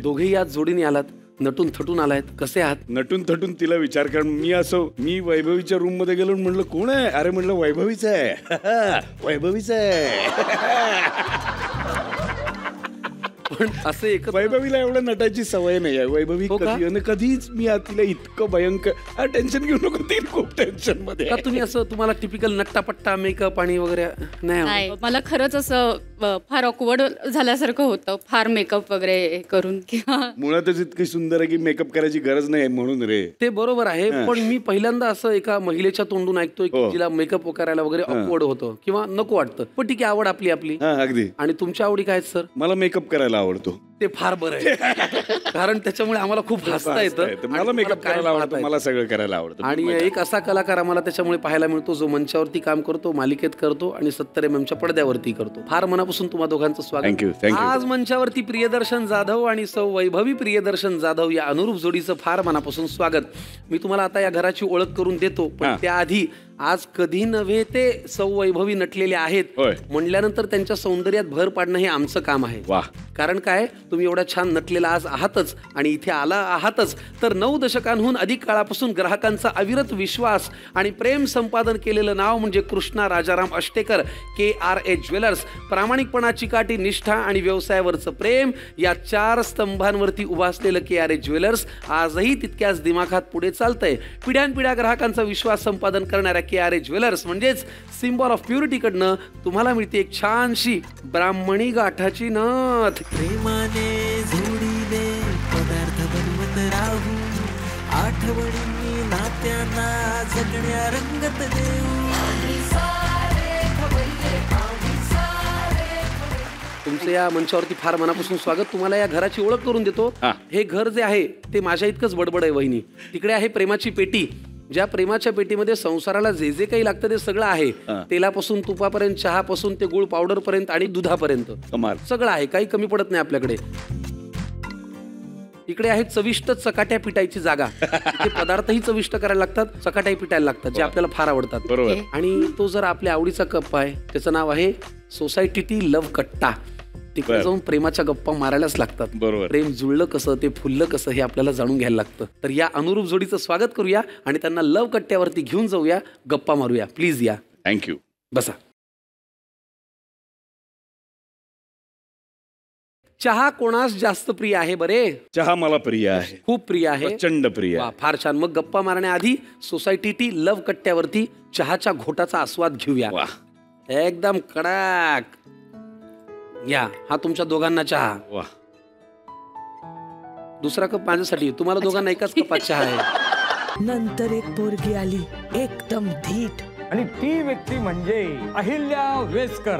दोघेही आज जोडीने आलात, नटून थटून आलायत, कसे आहात? नटून थटून तिला विचार, कारण मी वैभवीच्या रूम मध्ये गेलो, म्हणलं कोण आहे? अरे म्हणलं वैभवीच आहे. वैभवीच आहे. पण असे एक वैभवीला एवढं नटायची सवय नाही आहे. वैभवी कधीच मी तिला इतकं भयंकर टेन्शन घेऊ नको, ती खूप टेन्शन मध्ये. तुम्ही असं तुम्हाला टिपिकल नट्टापट्टा मेकअप आणि वगैरे नाही? मला खरंच असं फार ऑकवर्ड झाल्यासारखं होतं, फार मेकअप वगैरे करून. किंवा मुळातच इतकी सुंदर आहे की मेकअप करायची गरज नाही म्हणून रे. ते बरोबर आहे, पण मी पहिल्यांदा असं एका महिलेच्या तोंडून ऐकतोय की तिला मेकअप करायला वगैरे ऑकवर्ड होतं किंवा नको वाटतं. पण ठीक आहे, आवड आपली आपली. अगदी. आणि तुमच्या आवडी काय सर? मला मेकअप करायला आवडतो. ते फार बरं आहे, कारण त्याच्यामुळे आम्हाला खूप हसता येतं. मला मेकअप करायला आवडतं, मला सगळं करायला आवडतं. आणि एक असा कलाकार आम्हाला त्याच्यामुळे पाहायला मिळतो जो मंचावरती काम करतो, मालिकेत करतो आणि 70 mm पडद्यावरती करतो. फार मनापासून तुम्हा दोघांचं स्वागत. थँक्यू. आज मंचावरती प्रियदर्शन जाधव आणि सौ वैभवी प्रियदर्शन जाधव या अनुरूप जोडीचं फार मनापासून स्वागत. मी तुम्हाला आता या घराची ओळख करून देतो, पण त्याआधी आज कधी नव्हे ते सौ वैभवी नटलेले आहेत म्हणल्यानंतर त्यांच्या सौंदर्यात भर पाडणं हे आमचं काम आहे. कारण काय, तुम्ही एवढा छान नटलेला आज आहातच आणि इथे आला आहातच तर 9 दशकांहून अधिक काळापासून ग्राहकांचा अविरत विश्वास आणि प्रेम संपादन केलेलं नाव म्हणजे कृष्णा राजाराम अष्टेकर, KRA ज्वेलर्स. प्रामाणिकपणाची काठी, निष्ठा आणि व्यवसायावरचं प्रेम या 4 स्तंभांवरती उभं असलेलं KRA ज्वेलर्स आजही तितक्याच दिमाखात पुढे चालतंय. पिढ्यानपिढ्या ग्राहकांचा विश्वास संपादन करणाऱ्या KRA ज्वेलर्स म्हणजेच सिम्बॉल ऑफ प्युरिटी कडनं तुम्हाला मिळते एक छानशी ब्राह्मणी गाठाची नथ. प्रेमाने जोडीने पदार्थ बनवत राहू, आठवणी नात्यांना जगण्या रंगत देऊ. तुमचं या मंचावरती फार मनापासून स्वागत. तुम्हाला या घराची ओळख करून देतो. हे घर जे आहे ते माझ्या इतकंच बडबड आहे वहिनी. तिकडे आहे प्रेमाची पेटी, ज्या प्रेमाच्या पेटीमध्ये संसाराला जे जे काही लागतं ते सगळं आहे. तेलापासून तुपापर्यंत, चहापासून ते गुळ पावडर पर्यंत आणि दुधापर्यंत सगळं आहे, काही कमी पडत नाही आपल्याकडे. इकडे आहे चविष्ट चकाट्या पिटायची जागा. ते पदार्थही चविष्ट करायला लागतात, चकाट्याही पिटायला लागतात, जे आपल्याला फार आवडतात. आणि तो जर आपल्या आवडीचा कप आहे, त्याचं नाव आहे सोसायटी टी लव्ह कट्टा. तिकडे जाऊन प्रेमाच्या गप्पा मारायलाच लागतात. प्रेम जुळलं कसं, ते फुललं कसं हे आपल्याला जाणून घ्यायला लागतं. तर या अनुरूप जोडीचं स्वागत करूया आणि त्यांना लव्ह कट्ट्यावरती घेऊन जाऊया, गप्पा मारूया. प्लीज या. थँक्यू. बसा. चहा कोणास जास्त प्रिय आहे बरे? चहा मला प्रिय आहे, खूप प्रिय आहे, प्रचंड प्रिय. फार छान. मग गप्पा मारण्याआधी सोसायटी टी लव्ह कट्ट्यावरती चहाच्या घोटाचा आस्वाद घेऊया. एकदम कडक. या, हा तुमच्या दोघांना चहा. दुसरा कप माझ्यासाठी. तुम्हाला दोघांना एकाच कपात चहा आहे. नंतर एक पोरगी आली, एकदम धीट, आणि ती व्यक्ती म्हणजे अहिल्या वेस्कर.